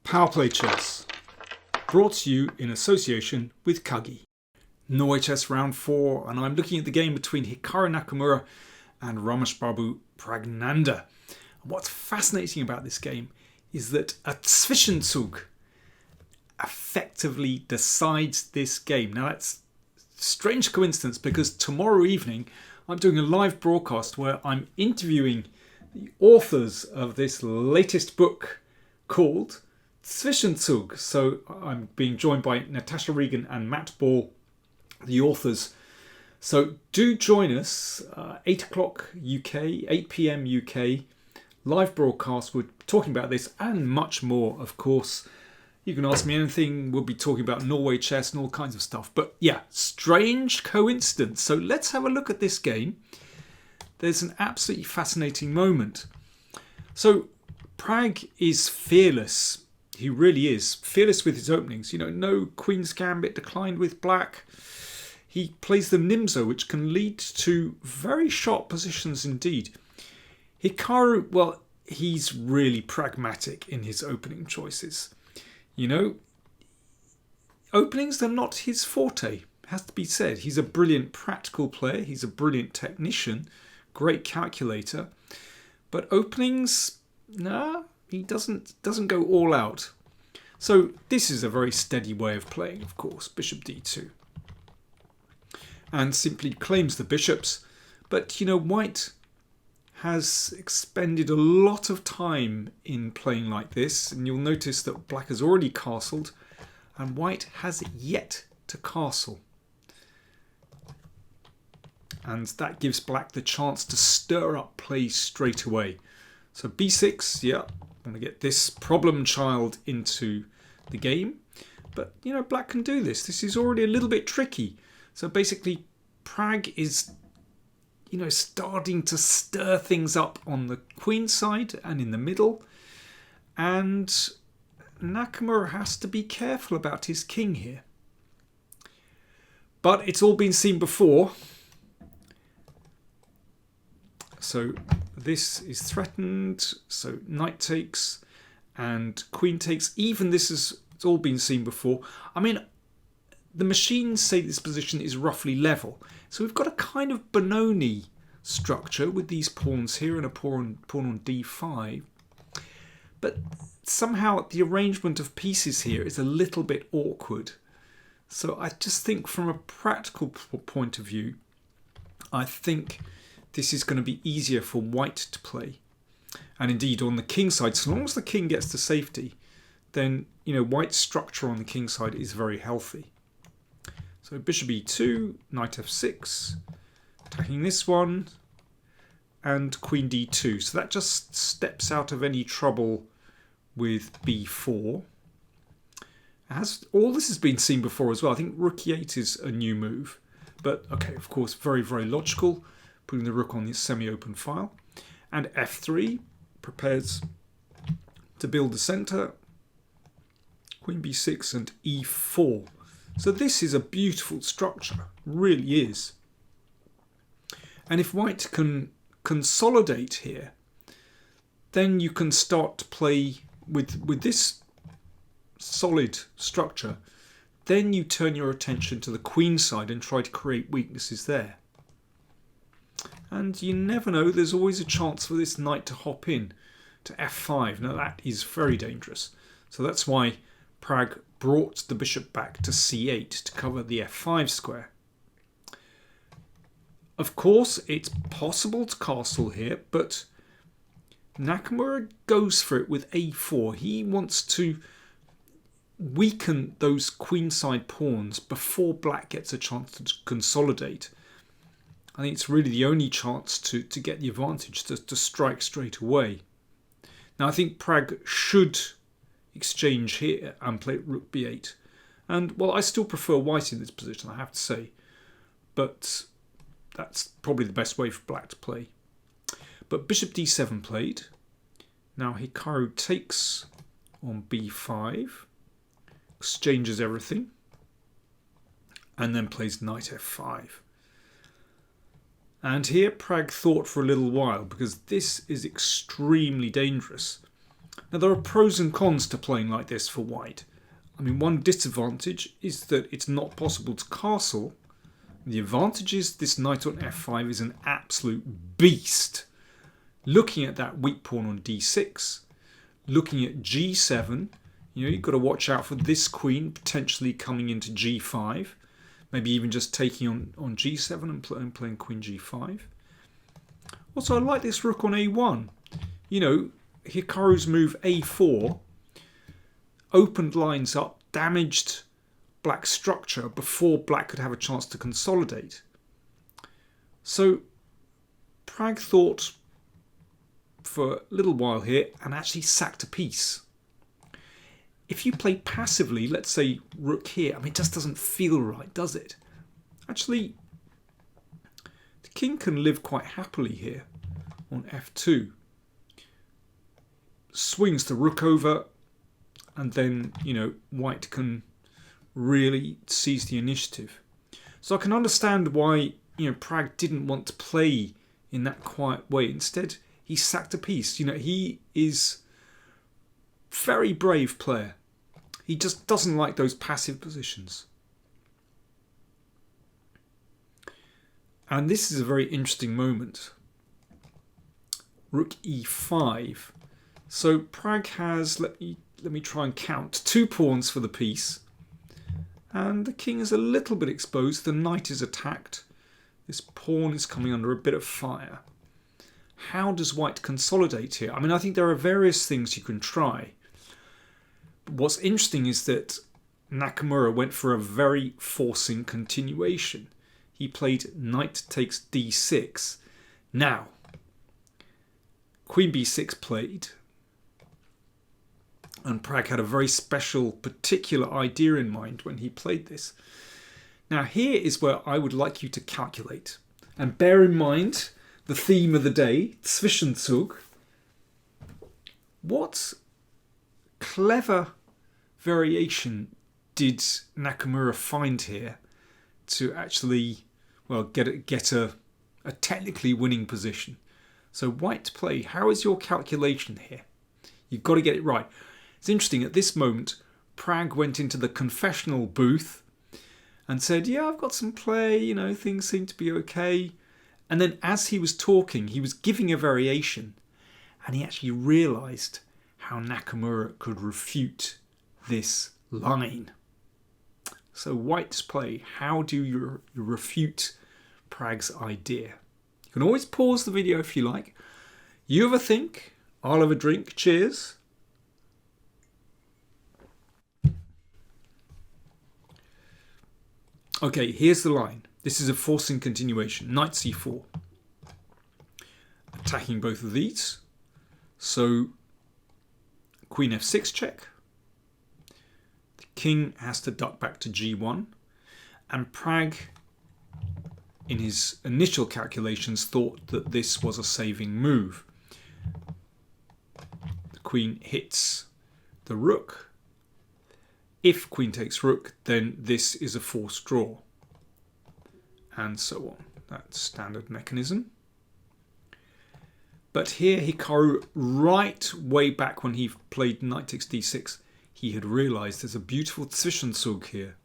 PowerPlayChess, brought to you in association with Kagi. Norway chess round 4, and I'm looking at the game between Hikaru Nakamura and Rameshbabu Praggnanandhaa. What's fascinating about this game is that a Zwischenzug effectively decides this game. Now that's a strange coincidence because tomorrow evening I'm doing a live broadcast where I'm interviewing the authors of this latest book called Zwischenzug. So I'm being joined by Natasha Regan and Matt Ball, the authors. So do join us, 8 o'clock UK, 8 p.m. UK, live broadcast. We're talking about this and much more, of course. You can ask me anything. We'll be talking about Norway chess and all kinds of stuff. But yeah, strange coincidence. So let's have a look at this game. There's an absolutely fascinating moment. So Pragg is fearless. He really is fearless with his openings. You know, no Queen's Gambit declined with black. He plays the Nimzo, which can lead to very sharp positions indeed. Hikaru, well, he's really pragmatic in his opening choices. You know, openings are not his forte, has to be said. He's a brilliant practical player. He's a brilliant technician, great calculator. But openings, nah, he doesn't go all out. So this is a very steady way of playing, of course, bishop d2. And simply claims the bishops. But, you know, white has expended a lot of time in playing like this. And you'll notice that black has already castled and white has yet to castle. And that gives black the chance to stir up play straight away. So b6, yeah, I'm going to get this problem child into the game. But, you know, black can do this. This is already a little bit tricky. So basically, Pragg is, you know, starting to stir things up on the queen side and in the middle. And Nakamura has to be careful about his king here. But it's all been seen before. So this is threatened. So knight takes and queen takes. Even this is, it's all been seen before. I mean, the machines say this position is roughly level. So we've got a kind of Benoni structure with these pawns here and a pawn on d5. But somehow the arrangement of pieces here is a little bit awkward. So I just think from a practical point of view, I think this is going to be easier for white to play. And indeed on the king side, so long as the king gets to safety, then, you know, white's structure on the king side is very healthy. So bishop e2, knight f6, attacking this one, and queen d2. So that just steps out of any trouble with b4. All this has been seen before as well. I think rook e8 is a new move. But okay, of course, very, very logical. Putting the rook on the semi-open file. And f3 prepares to build the centre. Queen b6 and e4. So this is a beautiful structure, really is. And if white can consolidate here, then you can start to play with this solid structure. Then you turn your attention to the queen side and try to create weaknesses there. And you never know, there's always a chance for this knight to hop in to f5. Now that is very dangerous. So that's why Pragg brought the bishop back to c8 to cover the f5 square. Of course, it's possible to castle here, but Nakamura goes for it with a4. He wants to weaken those queenside pawns before black gets a chance to consolidate. I think it's really the only chance to get the advantage, to strike straight away. Now I think Pragg should exchange here and play rook b8. And, well, I still prefer white in this position, I have to say. But that's probably the best way for black to play. But bishop d7 played. Now Hikaru takes on b5. Exchanges everything. And then plays knight f5. And here Pragg thought for a little while because this is extremely dangerous. Now there are pros and cons to playing like this for white. I mean, one disadvantage is that it's not possible to castle. The advantage is this knight on f5 is an absolute beast. Looking at that weak pawn on d6, looking at g7, you've got to watch out for this queen potentially coming into g5, maybe even just taking on g7 and playing queen g5. Also, I like this rook on a1. Hikaru's move a4 opened lines up, damaged black's structure before black could have a chance to consolidate. So Pragg thought for a little while here and actually sacked a piece. If you play passively, let's say rook here, I mean, it just doesn't feel right, does it? Actually, the king can live quite happily here on f2. Swings the rook over, and then, white can really seize the initiative. So I can understand why, Pragg didn't want to play in that quiet way. Instead, he sacked a piece. He is a very brave player. He just doesn't like those passive positions. And this is a very interesting moment. Rook e5. So Pragg has, let me try and count, 2 pawns for the piece. And the king is a little bit exposed. The knight is attacked. This pawn is coming under a bit of fire. How does white consolidate here? I mean, I think there are various things you can try. What's interesting is that Nakamura went for a very forcing continuation. He played knight takes d6. Now, queen b6 played, and Pragg had a very special, particular idea in mind when he played this. Now here is where I would like you to calculate. And bear in mind the theme of the day, Zwischenzug. What clever variation did Nakamura find here to actually, get a technically winning position? So white to play, how is your calculation here? You've got to get it right. It's interesting, at this moment, Pragg went into the confessional booth and said, yeah, I've got some play, things seem to be okay. And then as he was talking, he was giving a variation, and he actually realised how Nakamura could refute this line. So white's play, how do you refute Pragg's idea? You can always pause the video if you like. You have a think, I'll have a drink, cheers. Okay, here's the line. This is a forcing continuation. Knight c4. Attacking both of these. So, queen f6 check. The king has to duck back to g1. And Pragg, in his initial calculations, thought that this was a saving move. The queen hits the rook. If queen takes rook, then this is a forced draw. And so on. That's standard mechanism. But here Hikaru, right way back when he played knight takes d6, he had realised there's a beautiful Zwischenzug here.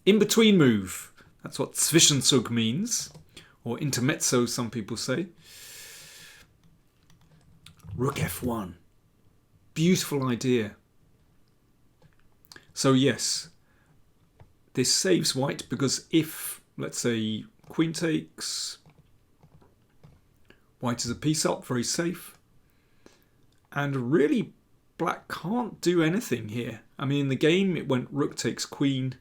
In-between move. That's what Zwischenzug means. Or Intermezzo, some people say. Rook f1. Beautiful idea. So yes, this saves white because if, let's say, queen takes, white is a piece up, very safe. And really, black can't do anything here. I mean, in the game, it went rook takes queen,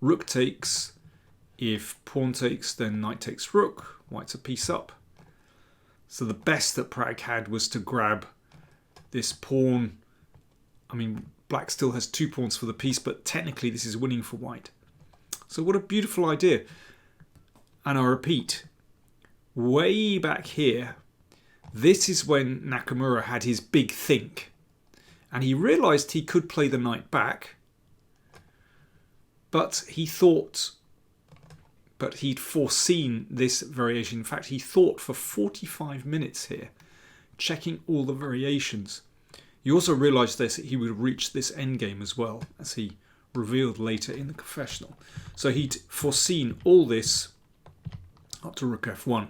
rook takes. If pawn takes, then knight takes rook. White's a piece up. So the best that Pragg had was to grab this pawn. I mean, black still has 2 pawns for the piece, but technically this is winning for white. So what a beautiful idea. And I repeat, way back here, this is when Nakamura had his big think. And he realised he could play the knight back, but he thought, but he'd foreseen this variation. In fact, he thought for 45 minutes here, checking all the variations. He also realised this, that he would reach this endgame as well, as he revealed later in the confessional. So he'd foreseen all this up to rook f1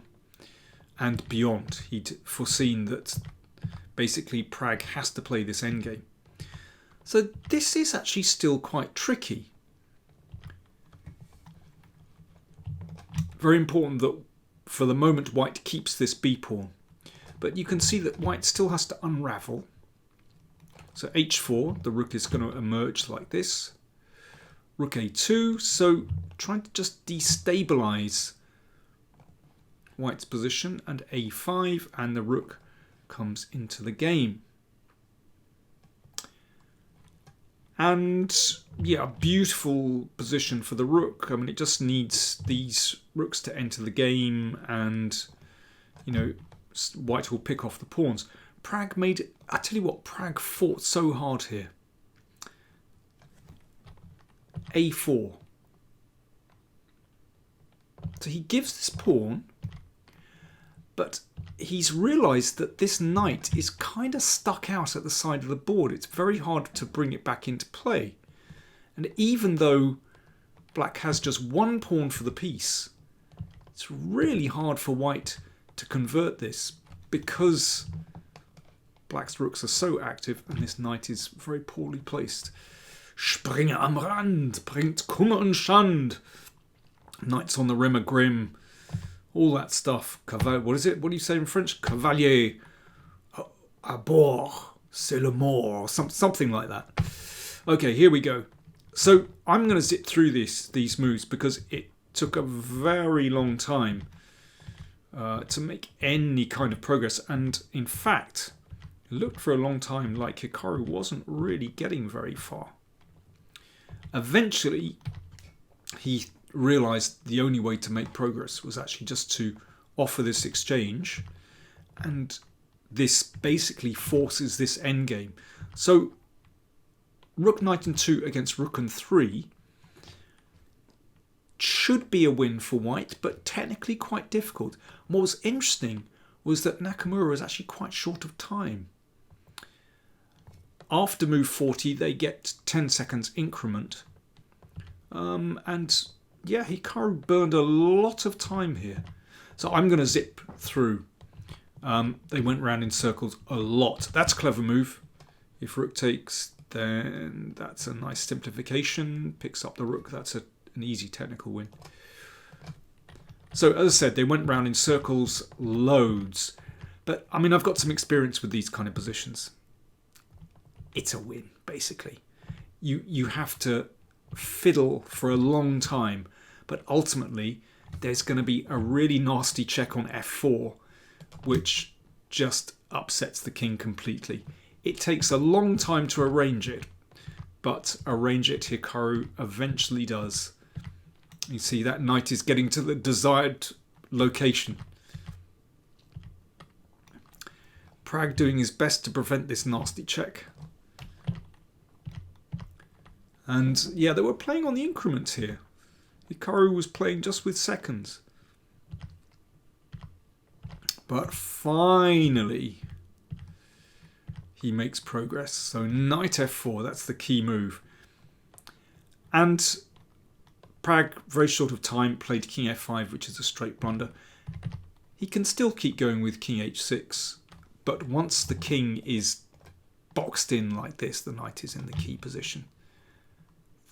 and beyond. He'd foreseen that basically Pragg has to play this endgame. So this is actually still quite tricky. Very important that for the moment white keeps this b-pawn. But you can see that white still has to unravel. So h4, the rook is going to emerge like this. Rook a2, so trying to just destabilise white's position, and a5, and the rook comes into the game. And yeah, a beautiful position for the rook. I mean, it just needs these rooks to enter the game, and you know, white will pick off the pawns. Pragg made, I tell you what, Pragg fought so hard here. a4. So he gives this pawn, but he's realised that this knight is kind of stuck out at the side of the board. It's very hard to bring it back into play. And even though black has just one pawn for the piece, it's really hard for white to convert this because black's rooks are so active and this knight is very poorly placed. Springe am Rand, bringt Kummer und Schand. Knights on the rim are grim. All that stuff. What is it? What do you say in French? Cavalier à bord, c'est le mort. Something like that. Okay, here we go. So I'm going to zip through these moves because it took a very long time to make any kind of progress. And in fact, it looked for a long time like Hikaru wasn't really getting very far. Eventually, he realised the only way to make progress was actually just to offer this exchange, and this basically forces this endgame. So rook knight and 2 against rook and 3 should be a win for white, but technically quite difficult. And what was interesting was that Nakamura was actually quite short of time. After move 40 they get 10 seconds increment, and yeah, Hikaru burned a lot of time here. So I'm going to zip through. They went round in circles a lot. That's a clever move. If rook takes, then that's a nice simplification. Picks up the rook. That's an easy technical win. So as I said, they went round in circles loads. But I mean, I've got some experience with these kind of positions. It's a win, basically. You have to fiddle for a long time, but ultimately there's going to be a really nasty check on f4 which just upsets the king completely. It takes a long time to arrange it, but arrange it Hikaru eventually does. You see that knight is getting to the desired location. Pragg doing his best to prevent this nasty check. And yeah, they were playing on the increments here. Hikaru was playing just with seconds. But finally, he makes progress. So knight f4, that's the key move. And Pragg, very short of time, played king f5, which is a straight blunder. He can still keep going with king h6, but once the king is boxed in like this, the knight is in the key position.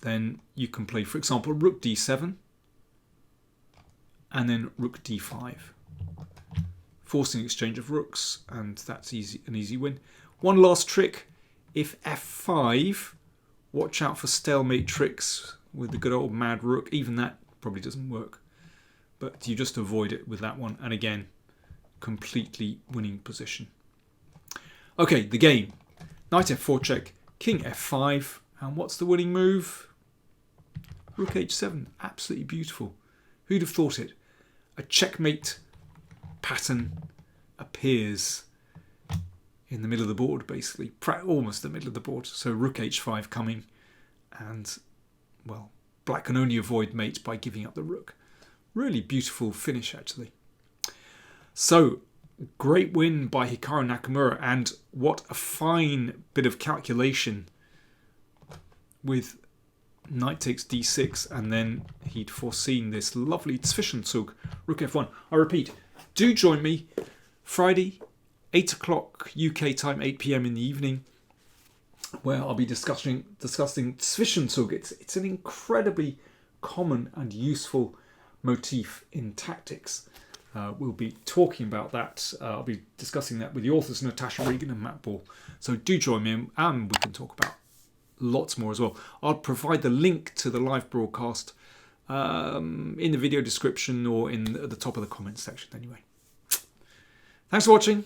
Then you can play, for example, rook d7 and then rook d5, forcing exchange of rooks, and that's an easy win. One last trick: if f5, watch out for stalemate tricks with the good old mad rook. Even that probably doesn't work, but you just avoid it with that one, and again, completely winning position. Okay, the game: knight f4 check, king f5, and what's the winning move? Rook h7, absolutely beautiful. Who'd have thought it? A checkmate pattern appears in the middle of the board, basically. Almost the middle of the board. So rook h5 coming, and, well, black can only avoid mate by giving up the rook. Really beautiful finish, actually. So, Great win by Hikaru Nakamura, and what a fine bit of calculation with knight takes d6, and then he'd foreseen this lovely Zwischenzug, rook f1. I repeat, do join me Friday, 8 o'clock UK time, 8 p.m. in the evening, where I'll be discussing Zwischenzug. It's an incredibly common and useful motif in tactics. We'll be talking about that. I'll be discussing that with the authors Natasha Regan and Matt Ball. So do join me, and we can talk about lots more as well. I'll provide the link to the live broadcast in the video description or at the top of the comments section anyway. Thanks for watching.